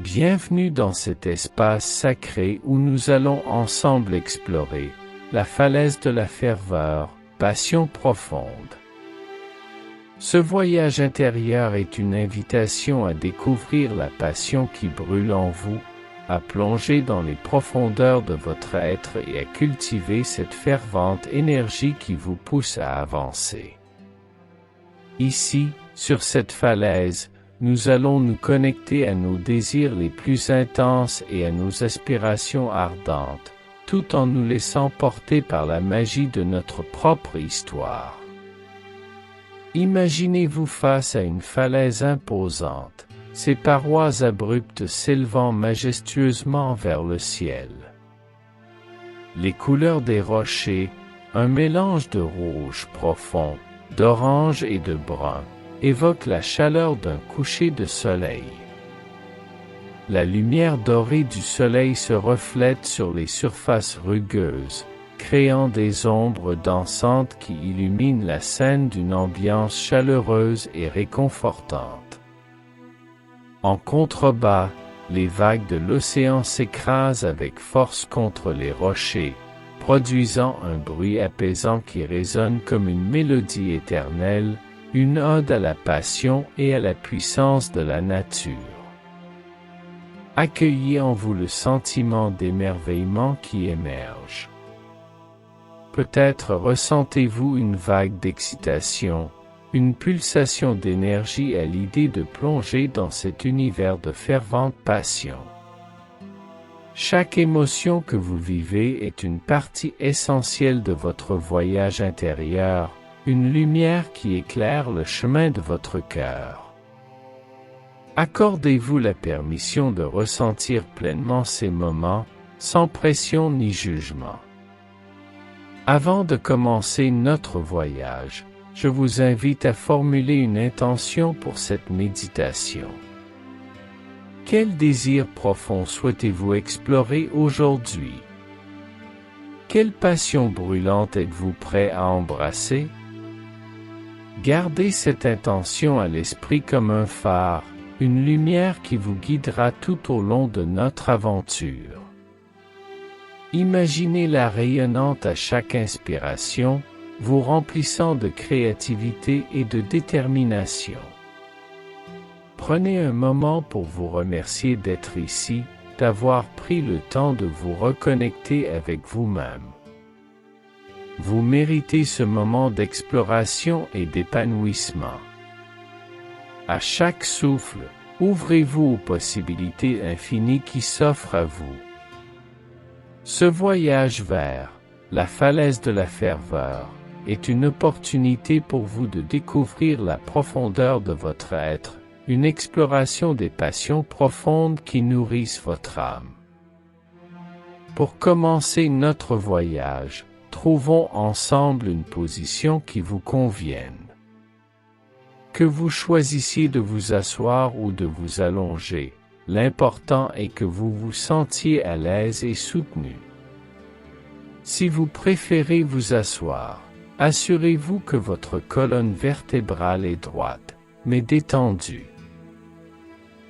Bienvenue dans cet espace sacré où nous allons ensemble explorer la falaise de la ferveur, passion profonde. Ce voyage intérieur est une invitation à découvrir la passion qui brûle en vous, à plonger dans les profondeurs de votre être et à cultiver cette fervente énergie qui vous pousse à avancer. Ici, sur cette falaise, nous allons nous connecter à nos désirs les plus intenses et à nos aspirations ardentes, tout en nous laissant porter par la magie de notre propre histoire. Imaginez-vous face à une falaise imposante, ses parois abruptes s'élevant majestueusement vers le ciel. Les couleurs des rochers, un mélange de rouge profond, d'orange et de brun, évoquent la chaleur d'un coucher de soleil. La lumière dorée du soleil se reflète sur les surfaces rugueuses, créant des ombres dansantes qui illuminent la scène d'une ambiance chaleureuse et réconfortante. En contrebas, les vagues de l'océan s'écrasent avec force contre les rochers, produisant un bruit apaisant qui résonne comme une mélodie éternelle, une ode à la passion et à la puissance de la nature. Accueillez en vous le sentiment d'émerveillement qui émerge. Peut-être ressentez-vous une vague d'excitation, une pulsation d'énergie à l'idée de plonger dans cet univers de fervente passion. Chaque émotion que vous vivez est une partie essentielle de votre voyage intérieur, une lumière qui éclaire le chemin de votre cœur. Accordez-vous la permission de ressentir pleinement ces moments, sans pression ni jugement. Avant de commencer notre voyage, je vous invite à formuler une intention pour cette méditation. Quel désir profond souhaitez-vous explorer aujourd'hui? Quelle passion brûlante êtes-vous prêt à embrasser? Gardez cette intention à l'esprit comme un phare, une lumière qui vous guidera tout au long de notre aventure. Imaginez-la rayonnante à chaque inspiration, vous remplissant de créativité et de détermination. Prenez un moment pour vous remercier d'être ici, d'avoir pris le temps de vous reconnecter avec vous-même. Vous méritez ce moment d'exploration et d'épanouissement. À chaque souffle, ouvrez-vous aux possibilités infinies qui s'offrent à vous. Ce voyage vers la falaise de la ferveur est une opportunité pour vous de découvrir la profondeur de votre être, une exploration des passions profondes qui nourrissent votre âme. Pour commencer notre voyage, trouvons ensemble une position qui vous convienne. Que vous choisissiez de vous asseoir ou de vous allonger, l'important est que vous vous sentiez à l'aise et soutenu. Si vous préférez vous asseoir, assurez-vous que votre colonne vertébrale est droite, mais détendue.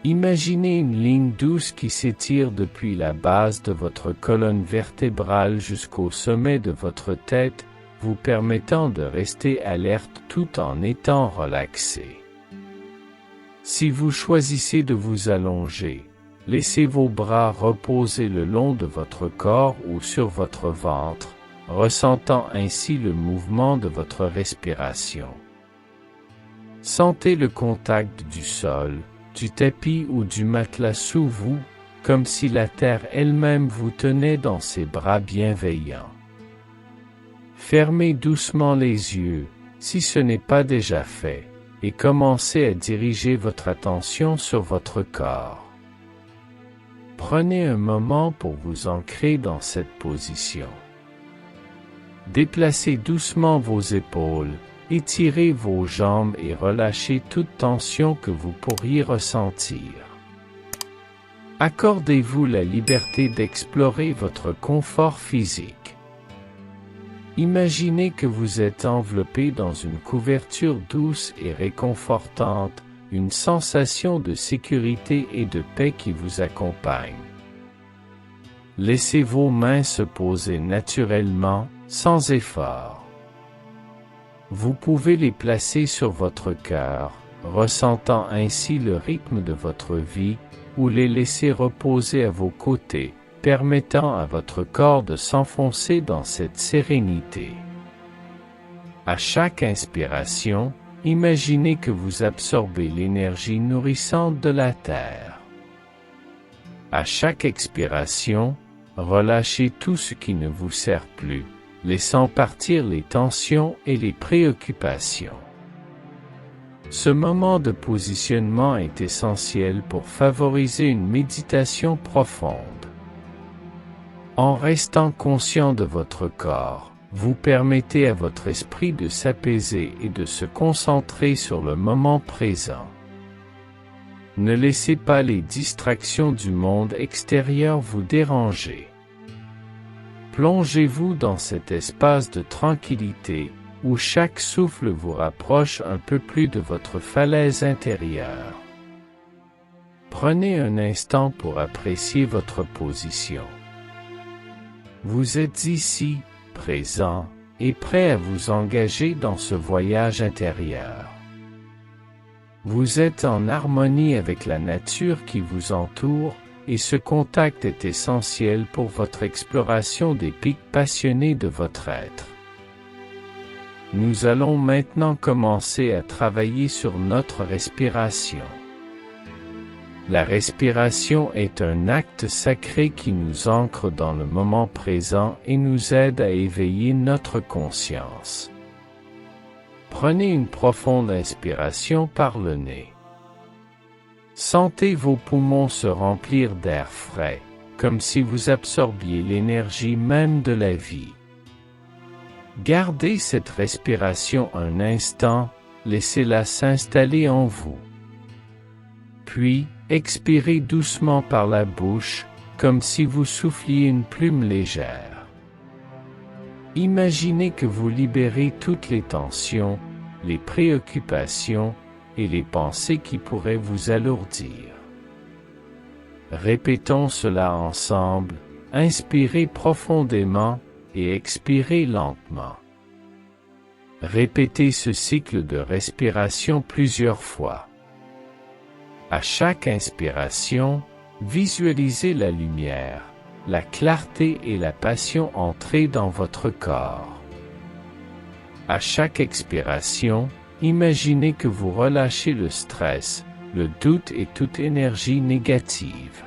Imaginez une ligne douce qui s'étire depuis la base de votre colonne vertébrale jusqu'au sommet de votre tête, vous permettant de rester alerte tout en étant relaxé. Si vous choisissez de vous allonger, laissez vos bras reposer le long de votre corps ou sur votre ventre, ressentant ainsi le mouvement de votre respiration. Sentez le contact du sol, du tapis ou du matelas sous vous, comme si la terre elle-même vous tenait dans ses bras bienveillants. Fermez doucement les yeux, si ce n'est pas déjà fait, et commencez à diriger votre attention sur votre corps. Prenez un moment pour vous ancrer dans cette position. Déplacez doucement vos épaules, étirez vos jambes et relâchez toute tension que vous pourriez ressentir. Accordez-vous la liberté d'explorer votre confort physique. Imaginez que vous êtes enveloppé dans une couverture douce et réconfortante, une sensation de sécurité et de paix qui vous accompagne. Laissez vos mains se poser naturellement, sans effort. Vous pouvez les placer sur votre cœur, ressentant ainsi le rythme de votre vie, ou les laisser reposer à vos côtés, permettant à votre corps de s'enfoncer dans cette sérénité. À chaque inspiration, imaginez que vous absorbez l'énergie nourrissante de la Terre. À chaque expiration, relâchez tout ce qui ne vous sert plus, laissant partir les tensions et les préoccupations. Ce moment de positionnement est essentiel pour favoriser une méditation profonde. En restant conscient de votre corps, vous permettez à votre esprit de s'apaiser et de se concentrer sur le moment présent. Ne laissez pas les distractions du monde extérieur vous déranger. Plongez-vous dans cet espace de tranquillité, où chaque souffle vous rapproche un peu plus de votre falaise intérieure. Prenez un instant pour apprécier votre position. Vous êtes ici, présent, et prêt à vous engager dans ce voyage intérieur. Vous êtes en harmonie avec la nature qui vous entoure, et ce contact est essentiel pour votre exploration des pics passionnés de votre être. Nous allons maintenant commencer à travailler sur notre respiration. La respiration est un acte sacré qui nous ancre dans le moment présent et nous aide à éveiller notre conscience. Prenez une profonde inspiration par le nez. Sentez vos poumons se remplir d'air frais, comme si vous absorbiez l'énergie même de la vie. Gardez cette respiration un instant, laissez-la s'installer en vous. Puis, expirez doucement par la bouche, comme si vous souffliez une plume légère. Imaginez que vous libérez toutes les tensions, les préoccupations et les pensées qui pourraient vous alourdir. Répétons cela ensemble, inspirez profondément et expirez lentement. Répétez ce cycle de respiration plusieurs fois. À chaque inspiration, visualisez la lumière, la clarté et la passion entrer dans votre corps. À chaque expiration, imaginez que vous relâchez le stress, le doute et toute énergie négative.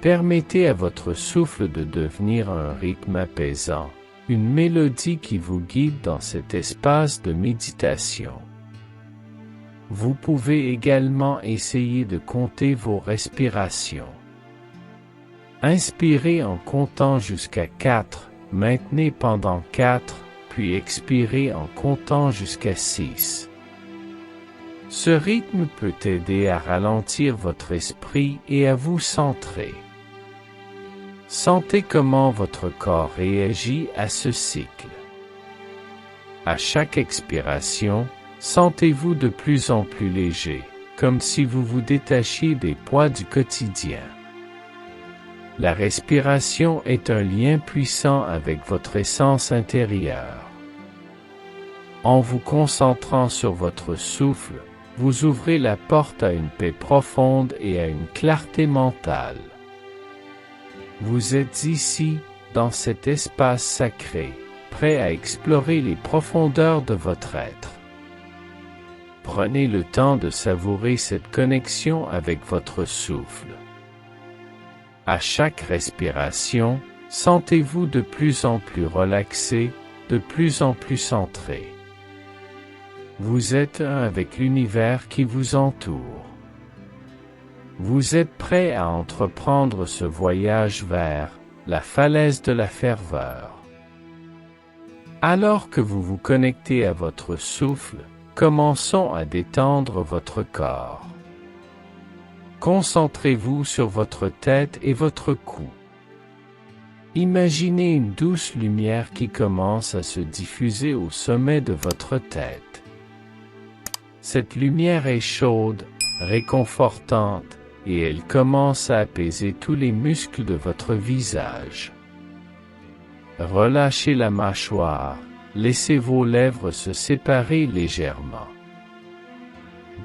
Permettez à votre souffle de devenir un rythme apaisant, une mélodie qui vous guide dans cet espace de méditation. Vous pouvez également essayer de compter vos respirations. Inspirez en comptant jusqu'à 4, maintenez pendant 4, puis expirez en comptant jusqu'à 6. Ce rythme peut aider à ralentir votre esprit et à vous centrer. Sentez comment votre corps réagit à ce cycle. À chaque expiration, sentez-vous de plus en plus léger, comme si vous vous détachiez des poids du quotidien. La respiration est un lien puissant avec votre essence intérieure. En vous concentrant sur votre souffle, vous ouvrez la porte à une paix profonde et à une clarté mentale. Vous êtes ici, dans cet espace sacré, prêt à explorer les profondeurs de votre être. Prenez le temps de savourer cette connexion avec votre souffle. À chaque respiration, sentez-vous de plus en plus relaxé, de plus en plus centré. Vous êtes un avec l'univers qui vous entoure. Vous êtes prêt à entreprendre ce voyage vers la falaise de la ferveur. Alors que vous vous connectez à votre souffle, commençons à détendre votre corps. Concentrez-vous sur votre tête et votre cou. Imaginez une douce lumière qui commence à se diffuser au sommet de votre tête. Cette lumière est chaude, réconfortante, et elle commence à apaiser tous les muscles de votre visage. Relâchez la mâchoire, laissez vos lèvres se séparer légèrement.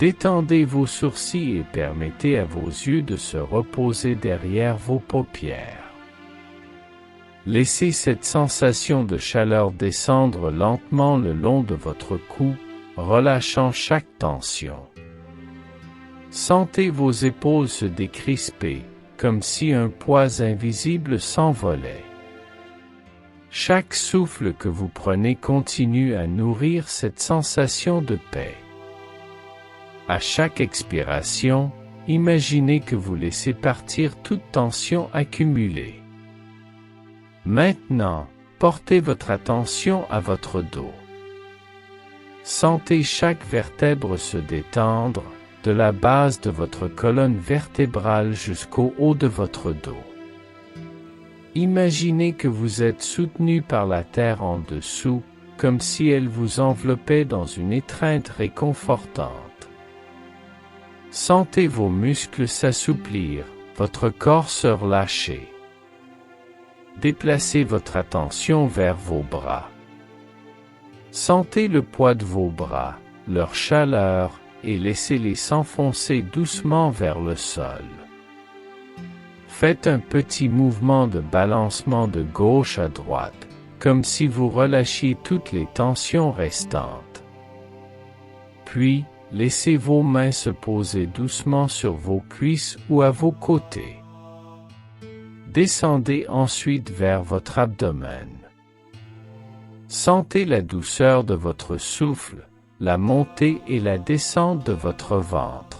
Détendez vos sourcils et permettez à vos yeux de se reposer derrière vos paupières. Laissez cette sensation de chaleur descendre lentement le long de votre cou, relâchant chaque tension. Sentez vos épaules se décrisper, comme si un poids invisible s'envolait. Chaque souffle que vous prenez continue à nourrir cette sensation de paix. À chaque expiration, imaginez que vous laissez partir toute tension accumulée. Maintenant, portez votre attention à votre dos. Sentez chaque vertèbre se détendre, de la base de votre colonne vertébrale jusqu'au haut de votre dos. Imaginez que vous êtes soutenu par la terre en dessous, comme si elle vous enveloppait dans une étreinte réconfortante. Sentez vos muscles s'assouplir, votre corps se relâcher. Déplacez votre attention vers vos bras. Sentez le poids de vos bras, leur chaleur, et laissez-les s'enfoncer doucement vers le sol. Faites un petit mouvement de balancement de gauche à droite, comme si vous relâchiez toutes les tensions restantes. Puis, laissez vos mains se poser doucement sur vos cuisses ou à vos côtés. Descendez ensuite vers votre abdomen. Sentez la douceur de votre souffle, la montée et la descente de votre ventre.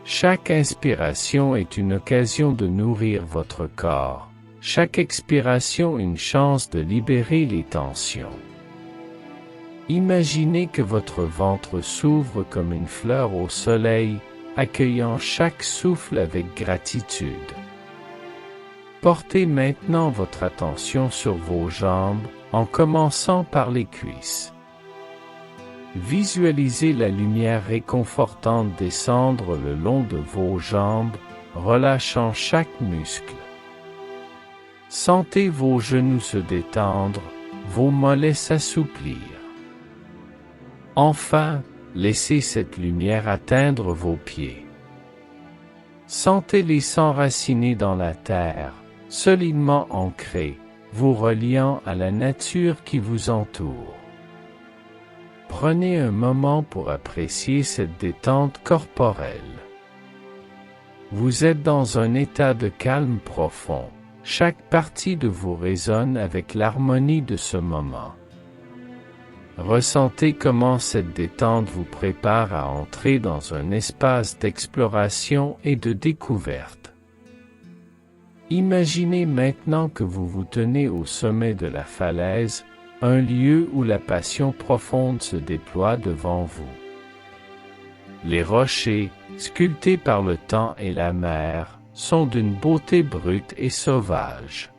Chaque inspiration est une occasion de nourrir votre corps, chaque expiration une chance de libérer les tensions. Imaginez que votre ventre s'ouvre comme une fleur au soleil, accueillant chaque souffle avec gratitude. Portez maintenant votre attention sur vos jambes, en commençant par les cuisses. Visualisez la lumière réconfortante descendre le long de vos jambes, relâchant chaque muscle. Sentez vos genoux se détendre, vos mollets s'assouplir. Enfin, laissez cette lumière atteindre vos pieds. Sentez-les s'enraciner dans la terre, solidement ancrés, vous reliant à la nature qui vous entoure. Prenez un moment pour apprécier cette détente corporelle. Vous êtes dans un état de calme profond. Chaque partie de vous résonne avec l'harmonie de ce moment. Ressentez comment cette détente vous prépare à entrer dans un espace d'exploration et de découverte. Imaginez maintenant que vous vous tenez au sommet de la falaise, un lieu où la passion profonde se déploie devant vous. Les rochers, sculptés par le temps et la mer, sont d'une beauté brute et sauvage.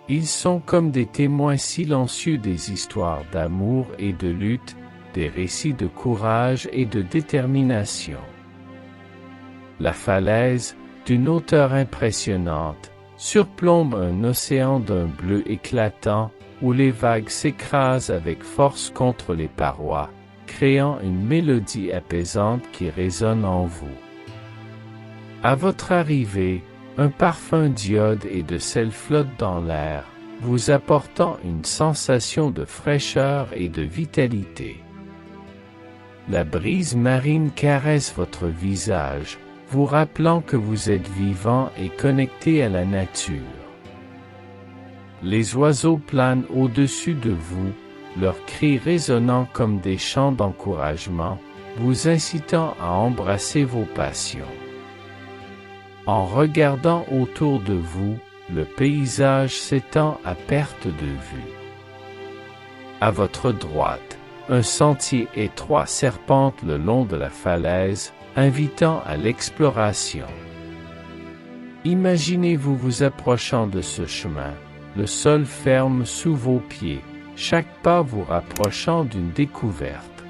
Ils sont comme des témoins silencieux des histoires d'amour et de lutte, des récits de courage et de détermination. La falaise, d'une hauteur impressionnante, surplombe un océan d'un bleu éclatant, où les vagues s'écrasent avec force contre les parois, créant une mélodie apaisante qui résonne en vous. À votre arrivée, un parfum d'iode et de sel flotte dans l'air, vous apportant une sensation de fraîcheur et de vitalité. La brise marine caresse votre visage, vous rappelant que vous êtes vivant et connecté à la nature. Les oiseaux planent au-dessus de vous, leurs cris résonnant comme des chants d'encouragement, vous incitant à embrasser vos passions. En regardant autour de vous, le paysage s'étend à perte de vue. À votre droite, un sentier étroit serpente le long de la falaise, invitant à l'exploration. Imaginez-vous vous approchant de ce chemin, le sol ferme sous vos pieds, chaque pas vous rapprochant d'une découverte.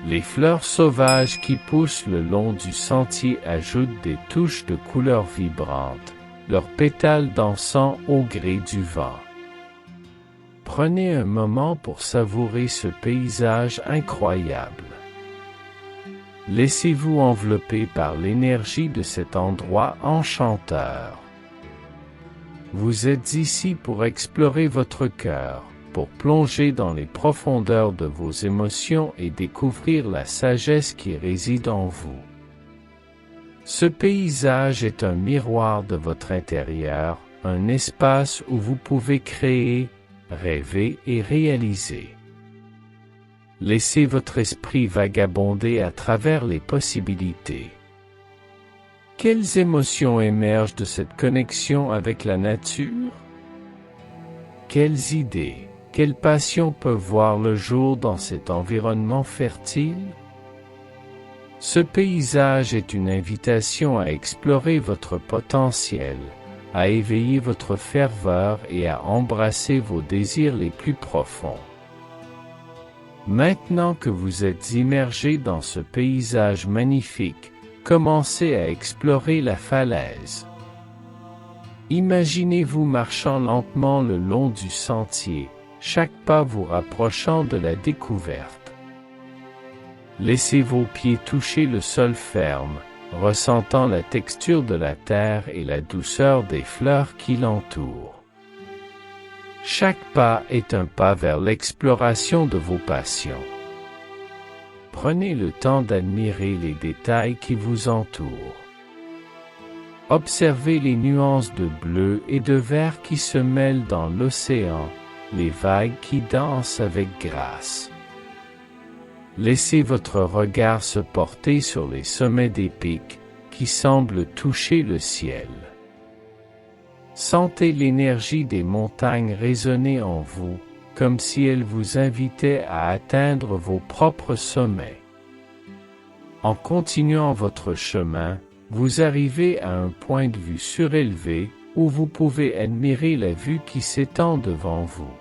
Les fleurs sauvages qui poussent le long du sentier ajoutent des touches de couleurs vibrantes, leurs pétales dansant au gré du vent. Prenez un moment pour savourer ce paysage incroyable. Laissez-vous envelopper par l'énergie de cet endroit enchanteur. Vous êtes ici pour explorer votre cœur, pour plonger dans les profondeurs de vos émotions et découvrir la sagesse qui réside en vous. Ce paysage est un miroir de votre intérieur, un espace où vous pouvez créer, rêver et réaliser. Laissez votre esprit vagabonder à travers les possibilités. Quelles émotions émergent de cette connexion avec la nature? Quelles idées, quelles passions peuvent voir le jour dans cet environnement fertile? Ce paysage est une invitation à explorer votre potentiel, à éveiller votre ferveur et à embrasser vos désirs les plus profonds. Maintenant que vous êtes immergé dans ce paysage magnifique, commencez à explorer la falaise. Imaginez-vous marchant lentement le long du sentier, chaque pas vous rapprochant de la découverte. Laissez vos pieds toucher le sol ferme, ressentant la texture de la terre et la douceur des fleurs qui l'entourent. Chaque pas est un pas vers l'exploration de vos passions. Prenez le temps d'admirer les détails qui vous entourent. Observez les nuances de bleu et de vert qui se mêlent dans l'océan, les vagues qui dansent avec grâce. Laissez votre regard se porter sur les sommets des pics qui semblent toucher le ciel. Sentez l'énergie des montagnes résonner en vous, comme si elles vous invitaient à atteindre vos propres sommets. En continuant votre chemin, vous arrivez à un point de vue surélevé, où vous pouvez admirer la vue qui s'étend devant vous.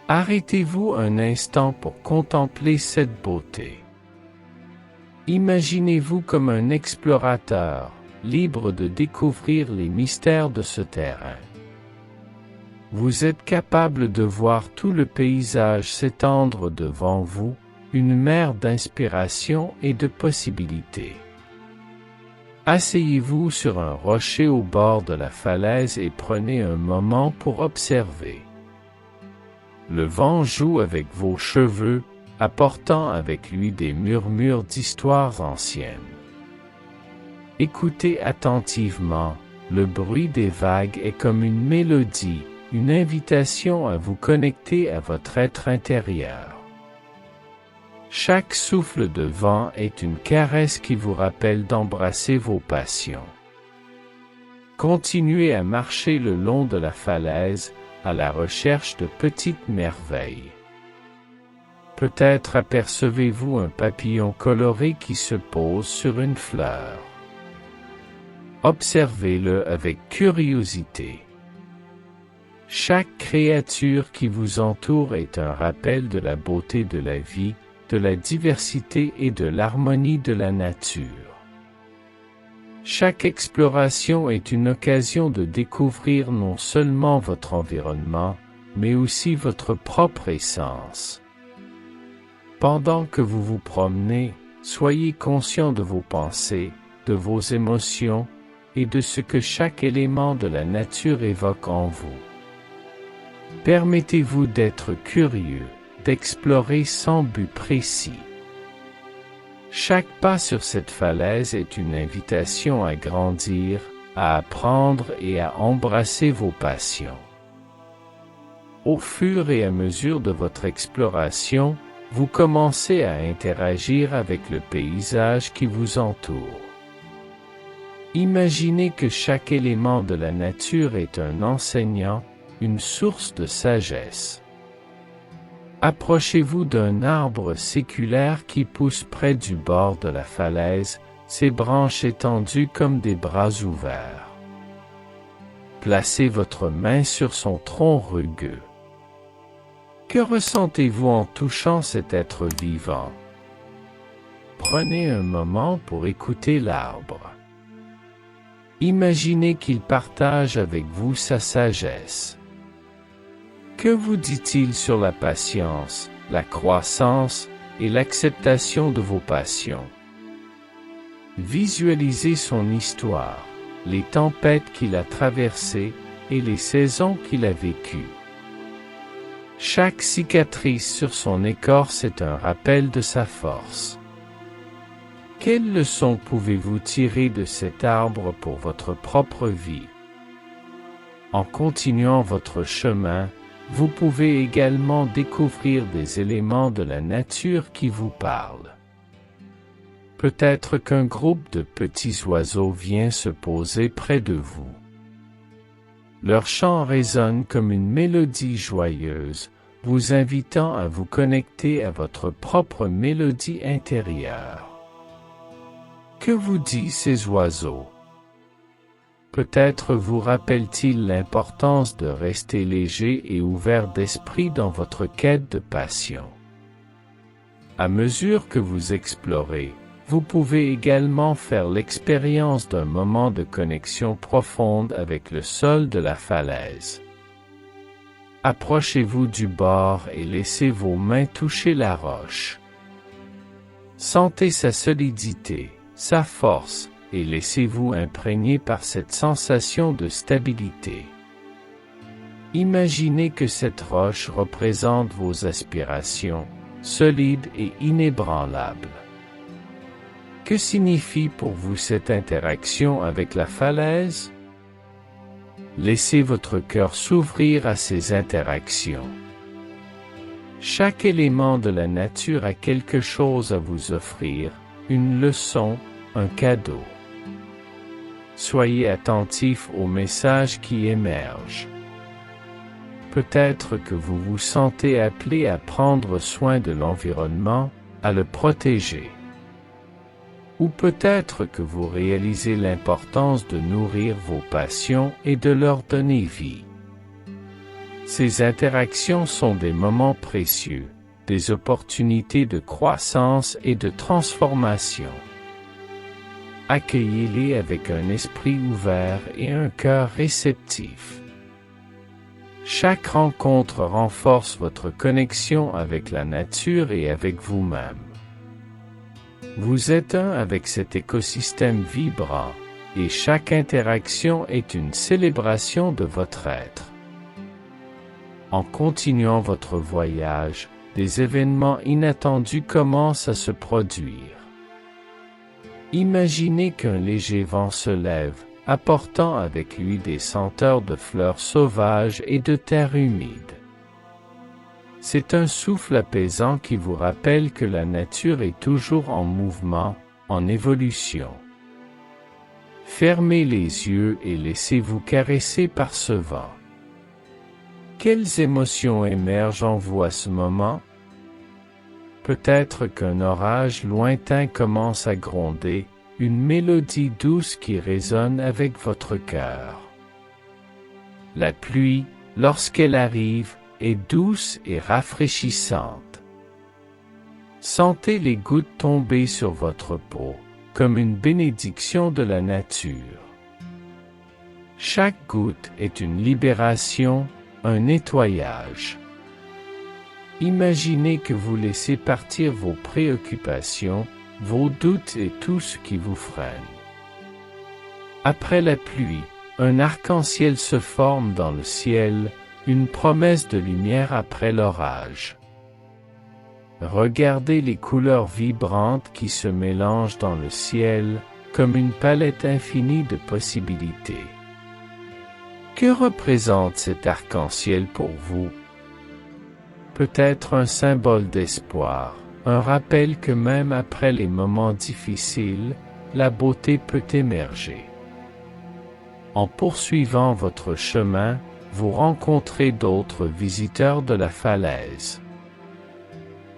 Arrêtez-vous un instant pour contempler cette beauté. Imaginez-vous comme un explorateur, libre de découvrir les mystères de ce terrain. Vous êtes capable de voir tout le paysage s'étendre devant vous, une mer d'inspiration et de possibilités. Asseyez-vous sur un rocher au bord de la falaise et prenez un moment pour observer. Le vent joue avec vos cheveux, apportant avec lui des murmures d'histoires anciennes. Écoutez attentivement, le bruit des vagues est comme une mélodie, une invitation à vous connecter à votre être intérieur. Chaque souffle de vent est une caresse qui vous rappelle d'embrasser vos passions. Continuez à marcher le long de la falaise, à la recherche de petites merveilles. Peut-être apercevez-vous un papillon coloré qui se pose sur une fleur. Observez-le avec curiosité. Chaque créature qui vous entoure est un rappel de la beauté de la vie, de la diversité et de l'harmonie de la nature. Chaque exploration est une occasion de découvrir non seulement votre environnement, mais aussi votre propre essence. Pendant que vous vous promenez, soyez conscient de vos pensées, de vos émotions, et de ce que chaque élément de la nature évoque en vous. Permettez-vous d'être curieux, d'explorer sans but précis. Chaque pas sur cette falaise est une invitation à grandir, à apprendre et à embrasser vos passions. Au fur et à mesure de votre exploration, vous commencez à interagir avec le paysage qui vous entoure. Imaginez que chaque élément de la nature est un enseignant, une source de sagesse. Approchez-vous d'un arbre séculaire qui pousse près du bord de la falaise, ses branches étendues comme des bras ouverts. Placez votre main sur son tronc rugueux. Que ressentez-vous en touchant cet être vivant, Prenez un moment pour écouter l'arbre. Imaginez qu'il partage avec vous sa sagesse. Que vous dit-il sur la patience, la croissance et l'acceptation de vos passions? Visualisez son histoire, les tempêtes qu'il a traversées et les saisons qu'il a vécues. Chaque cicatrice sur son écorce est un rappel de sa force. Quelle leçon pouvez-vous tirer de cet arbre pour votre propre vie? En continuant votre chemin, vous pouvez également découvrir des éléments de la nature qui vous parlent. Peut-être qu'un groupe de petits oiseaux vient se poser près de vous. Leur chant résonne comme une mélodie joyeuse, vous invitant à vous connecter à votre propre mélodie intérieure. Que vous disent ces oiseaux? Peut-être vous rappellent-ils l'importance de rester léger et ouvert d'esprit dans votre quête de passion. À mesure que vous explorez, vous pouvez également faire l'expérience d'un moment de connexion profonde avec le sol de la falaise. Approchez-vous du bord et laissez vos mains toucher la roche. Sentez sa solidité, sa force, et laissez-vous imprégner par cette sensation de stabilité. Imaginez que cette roche représente vos aspirations, solides et inébranlables. Que signifie pour vous cette interaction avec la falaise? Laissez votre cœur s'ouvrir à ces interactions. Chaque élément de la nature a quelque chose à vous offrir, une leçon, un cadeau. Soyez attentif aux messages qui émergent. Peut-être que vous vous sentez appelé à prendre soin de l'environnement, à le protéger. Ou peut-être que vous réalisez l'importance de nourrir vos passions et de leur donner vie. Ces interactions sont des moments précieux, des opportunités de croissance et de transformation. Accueillez-les avec un esprit ouvert et un cœur réceptif. Chaque rencontre renforce votre connexion avec la nature et avec vous-même. Vous êtes un avec cet écosystème vibrant, et chaque interaction est une célébration de votre être. En continuant votre voyage, des événements inattendus commencent à se produire. Imaginez qu'un léger vent se lève, apportant avec lui des senteurs de fleurs sauvages et de terre humide. C'est un souffle apaisant qui vous rappelle que la nature est toujours en mouvement, en évolution. Fermez les yeux et laissez-vous caresser par ce vent. Quelles émotions émergent en vous à ce moment? Peut-être qu'un orage lointain commence à gronder, une mélodie douce qui résonne avec votre cœur. La pluie, lorsqu'elle arrive, est douce et rafraîchissante. Sentez les gouttes tomber sur votre peau, comme une bénédiction de la nature. Chaque goutte est une libération, un nettoyage. Imaginez que vous laissez partir vos préoccupations, vos doutes et tout ce qui vous freine. Après la pluie, un arc-en-ciel se forme dans le ciel, une promesse de lumière après l'orage. Regardez les couleurs vibrantes qui se mélangent dans le ciel, comme une palette infinie de possibilités. Que représente cet arc-en-ciel pour vous? Peut-être un symbole d'espoir, un rappel que même après les moments difficiles, la beauté peut émerger. En poursuivant votre chemin, vous rencontrez d'autres visiteurs de la falaise.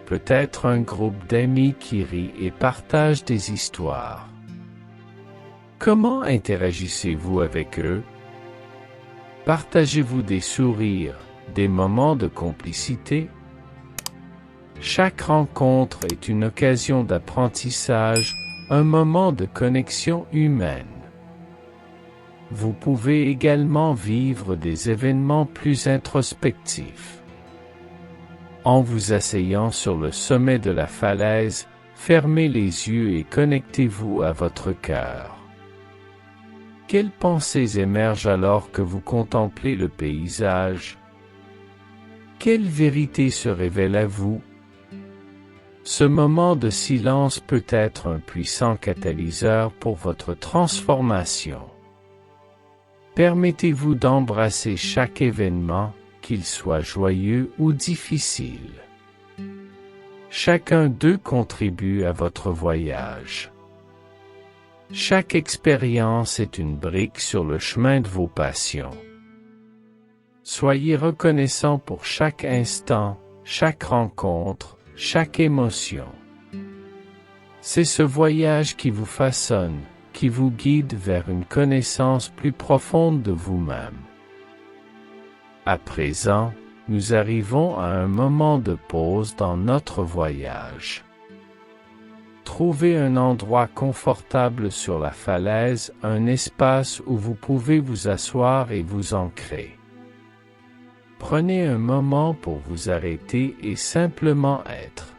Peut-être un groupe d'amis qui rit et partage des histoires. Comment interagissez-vous avec eux? Partagez-vous des sourires, des moments de complicité? Chaque rencontre est une occasion d'apprentissage, un moment de connexion humaine. Vous pouvez également vivre des événements plus introspectifs. En vous asseyant sur le sommet de la falaise, fermez les yeux et connectez-vous à votre cœur. Quelles pensées émergent alors que vous contemplez le paysage? Quelle vérité se révèle à vous? Ce moment de silence peut être un puissant catalyseur pour votre transformation. Permettez-vous d'embrasser chaque événement, qu'il soit joyeux ou difficile. Chacun d'eux contribue à votre voyage. Chaque expérience est une brique sur le chemin de vos passions. Soyez reconnaissant pour chaque instant, chaque rencontre, chaque émotion. C'est ce voyage qui vous façonne, qui vous guide vers une connaissance plus profonde de vous-même. À présent, nous arrivons à un moment de pause dans notre voyage. Trouvez un endroit confortable sur la falaise, un espace où vous pouvez vous asseoir et vous ancrer. Prenez un moment pour vous arrêter et simplement être.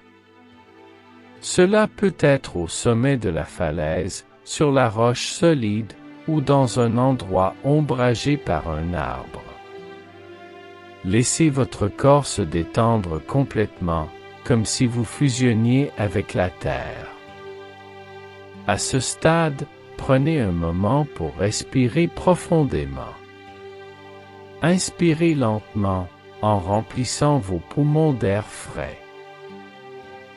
Cela peut être au sommet de la falaise, sur la roche solide, ou dans un endroit ombragé par un arbre. Laissez votre corps se détendre complètement, comme si vous fusionniez avec la terre. À ce stade, prenez un moment pour respirer profondément. Inspirez lentement, en remplissant vos poumons d'air frais.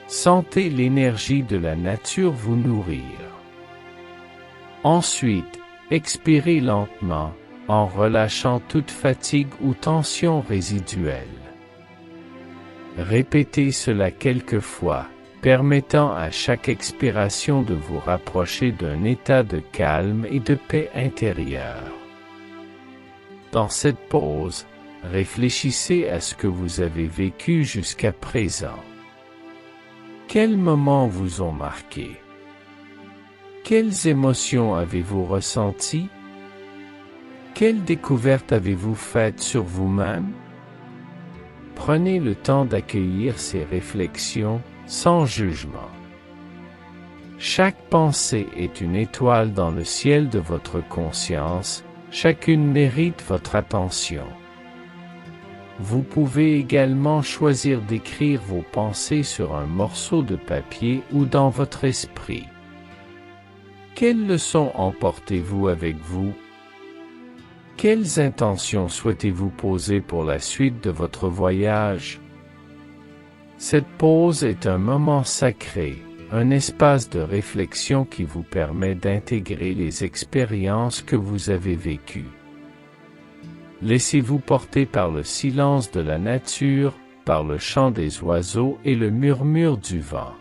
Sentez l'énergie de la nature vous nourrir. Ensuite, expirez lentement, en relâchant toute fatigue ou tension résiduelle. Répétez cela quelques fois, permettant à chaque expiration de vous rapprocher d'un état de calme et de paix intérieure. Dans cette pause, réfléchissez à ce que vous avez vécu jusqu'à présent. Quels moments vous ont marqué? Quelles émotions avez-vous ressenties? Quelles découvertes avez-vous faites sur vous-même? Prenez le temps d'accueillir ces réflexions, sans jugement. Chaque pensée est une étoile dans le ciel de votre conscience, chacune mérite votre attention. Vous pouvez également choisir d'écrire vos pensées sur un morceau de papier ou dans votre esprit. Quelles leçons emportez-vous avec vous? Quelles intentions souhaitez-vous poser pour la suite de votre voyage? Cette pause est un moment sacré, un espace de réflexion qui vous permet d'intégrer les expériences que vous avez vécues. Laissez-vous porter par le silence de la nature, par le chant des oiseaux et le murmure du vent.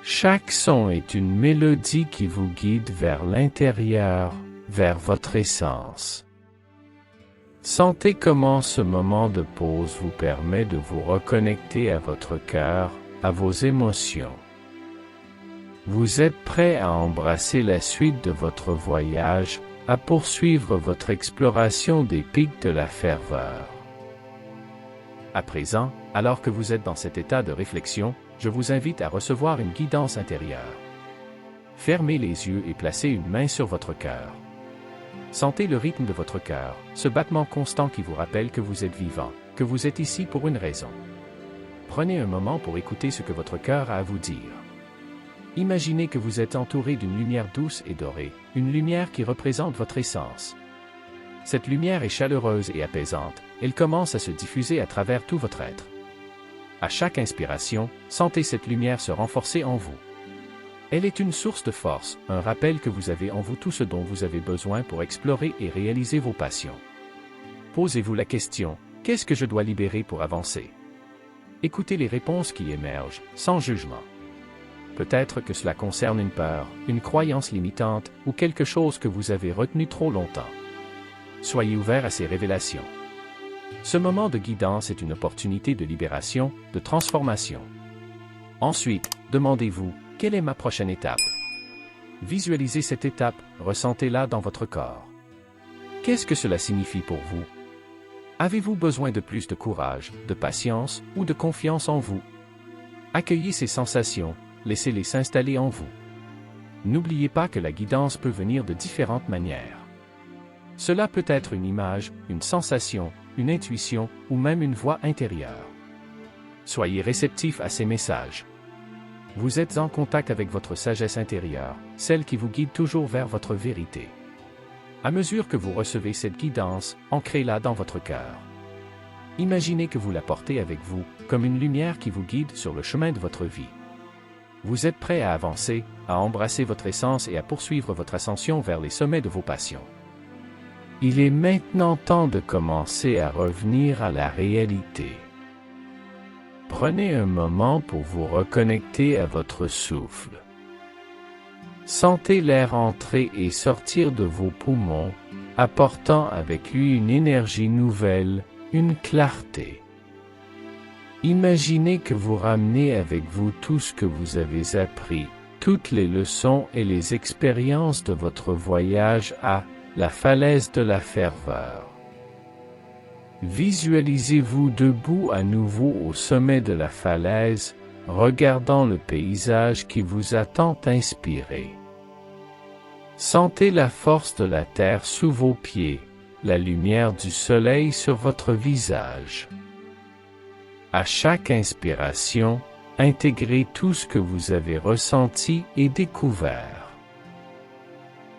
Chaque son est une mélodie qui vous guide vers l'intérieur, vers votre essence. Sentez comment ce moment de pause vous permet de vous reconnecter à votre cœur, à vos émotions. Vous êtes prêt à embrasser la suite de votre voyage, à poursuivre votre exploration des pics de la ferveur. À présent, alors que vous êtes dans cet état de réflexion, je vous invite à recevoir une guidance intérieure. Fermez les yeux et placez une main sur votre cœur. Sentez le rythme de votre cœur, ce battement constant qui vous rappelle que vous êtes vivant, que vous êtes ici pour une raison. Prenez un moment pour écouter ce que votre cœur a à vous dire. Imaginez que vous êtes entouré d'une lumière douce et dorée, une lumière qui représente votre essence. Cette lumière est chaleureuse et apaisante, elle commence à se diffuser à travers tout votre être. À chaque inspiration, sentez cette lumière se renforcer en vous. Elle est une source de force, un rappel que vous avez en vous tout ce dont vous avez besoin pour explorer et réaliser vos passions. Posez-vous la question, qu'est-ce que je dois libérer pour avancer? Écoutez les réponses qui émergent, sans jugement. Peut-être que cela concerne une peur, une croyance limitante, ou quelque chose que vous avez retenu trop longtemps. Soyez ouvert à ces révélations. Ce moment de guidance est une opportunité de libération, de transformation. Ensuite, demandez-vous, quelle est ma prochaine étape? Visualisez cette étape, ressentez-la dans votre corps. Qu'est-ce que cela signifie pour vous? Avez-vous besoin de plus de courage, de patience ou de confiance en vous? Accueillez ces sensations, laissez-les s'installer en vous. N'oubliez pas que la guidance peut venir de différentes manières. Cela peut être une image, une sensation, une intuition ou même une voix intérieure. Soyez réceptif à ces messages. Vous êtes en contact avec votre sagesse intérieure, celle qui vous guide toujours vers votre vérité. À mesure que vous recevez cette guidance, ancrez-la dans votre cœur. Imaginez que vous la portez avec vous, comme une lumière qui vous guide sur le chemin de votre vie. Vous êtes prêt à avancer, à embrasser votre essence et à poursuivre votre ascension vers les sommets de vos passions. Il est maintenant temps de commencer à revenir à la réalité. Prenez un moment pour vous reconnecter à votre souffle. Sentez l'air entrer et sortir de vos poumons, apportant avec lui une énergie nouvelle, une clarté. Imaginez que vous ramenez avec vous tout ce que vous avez appris, toutes les leçons et les expériences de votre voyage à la falaise de la ferveur. Visualisez-vous debout à nouveau au sommet de la falaise, regardant le paysage qui vous a tant inspiré. Sentez la force de la terre sous vos pieds, la lumière du soleil sur votre visage. À chaque inspiration, intégrez tout ce que vous avez ressenti et découvert.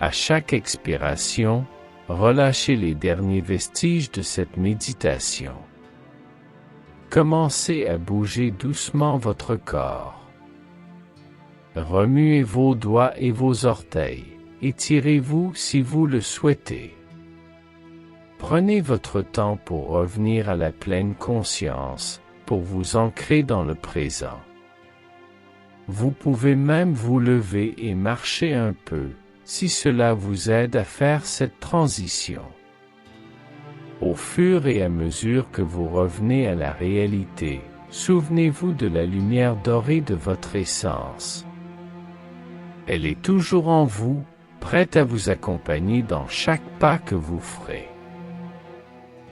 À chaque expiration, relâchez les derniers vestiges de cette méditation. Commencez à bouger doucement votre corps. Remuez vos doigts et vos orteils, étirez-vous si vous le souhaitez. Prenez votre temps pour revenir à la pleine conscience, pour vous ancrer dans le présent. Vous pouvez même vous lever et marcher un peu, si cela vous aide à faire cette transition. Au fur et à mesure que vous revenez à la réalité, souvenez-vous de la lumière dorée de votre essence. Elle est toujours en vous, prête à vous accompagner dans chaque pas que vous ferez.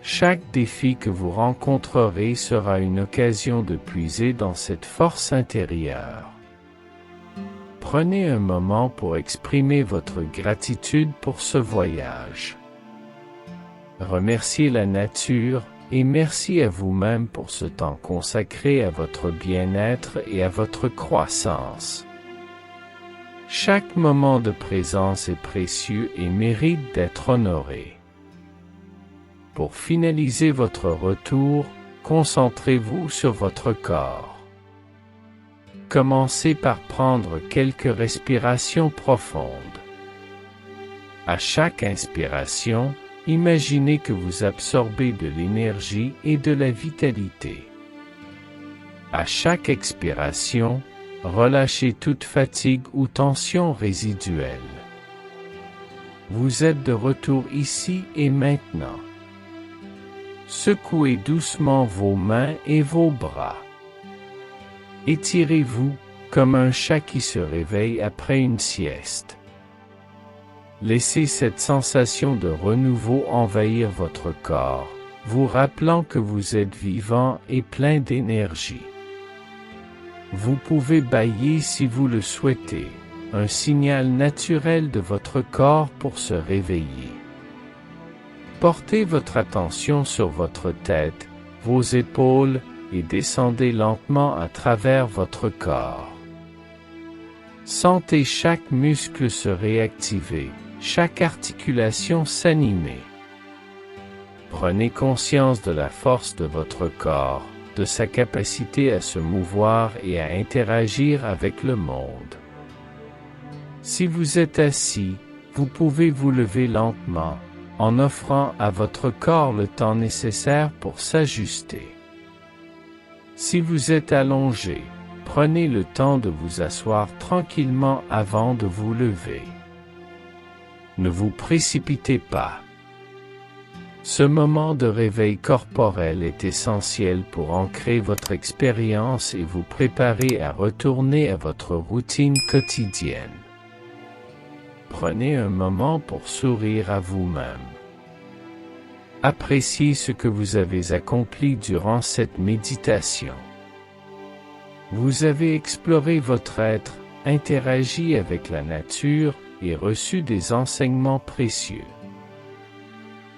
Chaque défi que vous rencontrerez sera une occasion de puiser dans cette force intérieure. Prenez un moment pour exprimer votre gratitude pour ce voyage. Remerciez la nature et merci à vous-même pour ce temps consacré à votre bien-être et à votre croissance. Chaque moment de présence est précieux et mérite d'être honoré. Pour finaliser votre retour, concentrez-vous sur votre corps. Commencez par prendre quelques respirations profondes. À chaque inspiration, imaginez que vous absorbez de l'énergie et de la vitalité. À chaque expiration, relâchez toute fatigue ou tension résiduelle. Vous êtes de retour ici et maintenant. Secouez doucement vos mains et vos bras. Étirez-vous, comme un chat qui se réveille après une sieste. Laissez cette sensation de renouveau envahir votre corps, vous rappelant que vous êtes vivant et plein d'énergie. Vous pouvez bâiller si vous le souhaitez, un signal naturel de votre corps pour se réveiller. Portez votre attention sur votre tête, vos épaules, et descendez lentement à travers votre corps. Sentez chaque muscle se réactiver, chaque articulation s'animer. Prenez conscience de la force de votre corps, de sa capacité à se mouvoir et à interagir avec le monde. Si vous êtes assis, vous pouvez vous lever lentement, en offrant à votre corps le temps nécessaire pour s'ajuster. Si vous êtes allongé, prenez le temps de vous asseoir tranquillement avant de vous lever. Ne vous précipitez pas. Ce moment de réveil corporel est essentiel pour ancrer votre expérience et vous préparer à retourner à votre routine quotidienne. Prenez un moment pour sourire à vous-même. Appréciez ce que vous avez accompli durant cette méditation. Vous avez exploré votre être, interagi avec la nature et reçu des enseignements précieux.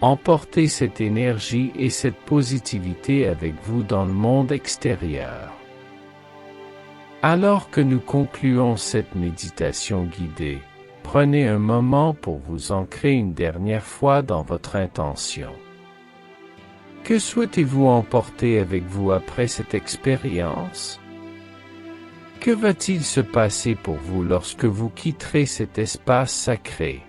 Emportez cette énergie et cette positivité avec vous dans le monde extérieur. Alors que nous concluons cette méditation guidée, prenez un moment pour vous ancrer une dernière fois dans votre intention. Que souhaitez-vous emporter avec vous après cette expérience? Que va-t-il se passer pour vous lorsque vous quitterez cet espace sacré?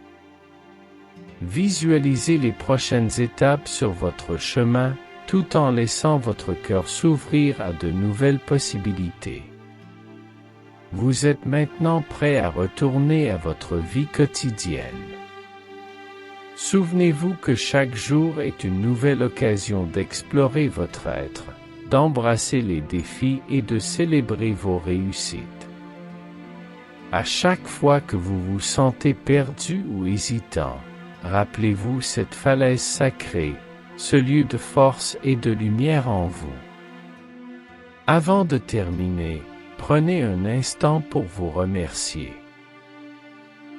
Visualisez les prochaines étapes sur votre chemin, tout en laissant votre cœur s'ouvrir à de nouvelles possibilités. Vous êtes maintenant prêt à retourner à votre vie quotidienne. Souvenez-vous que chaque jour est une nouvelle occasion d'explorer votre être, d'embrasser les défis et de célébrer vos réussites. À chaque fois que vous vous sentez perdu ou hésitant, rappelez-vous cette falaise sacrée, ce lieu de force et de lumière en vous. Avant de terminer, prenez un instant pour vous remercier.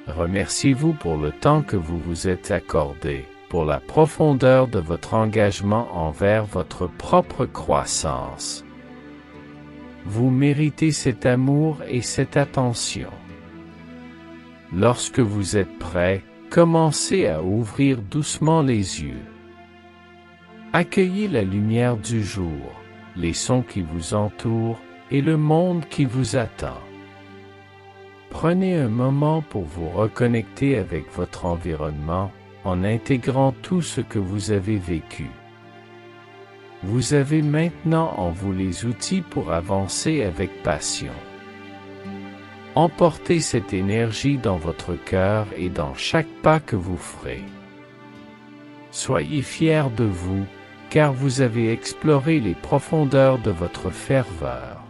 Remerciez-vous pour le temps que vous vous êtes accordé, pour la profondeur de votre engagement envers votre propre croissance. Vous méritez cet amour et cette attention. Lorsque vous êtes prêt, commencez à ouvrir doucement les yeux. Accueillez la lumière du jour, les sons qui vous entourent et le monde qui vous attend. Prenez un moment pour vous reconnecter avec votre environnement, en intégrant tout ce que vous avez vécu. Vous avez maintenant en vous les outils pour avancer avec passion. Emportez cette énergie dans votre cœur et dans chaque pas que vous ferez. Soyez fiers de vous, car vous avez exploré les profondeurs de votre ferveur.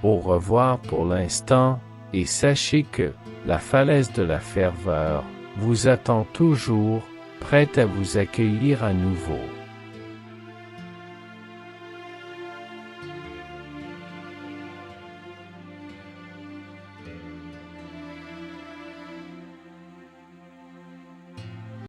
Au revoir pour l'instant, et sachez que la falaise de la ferveur vous attend toujours, prête à vous accueillir à nouveau.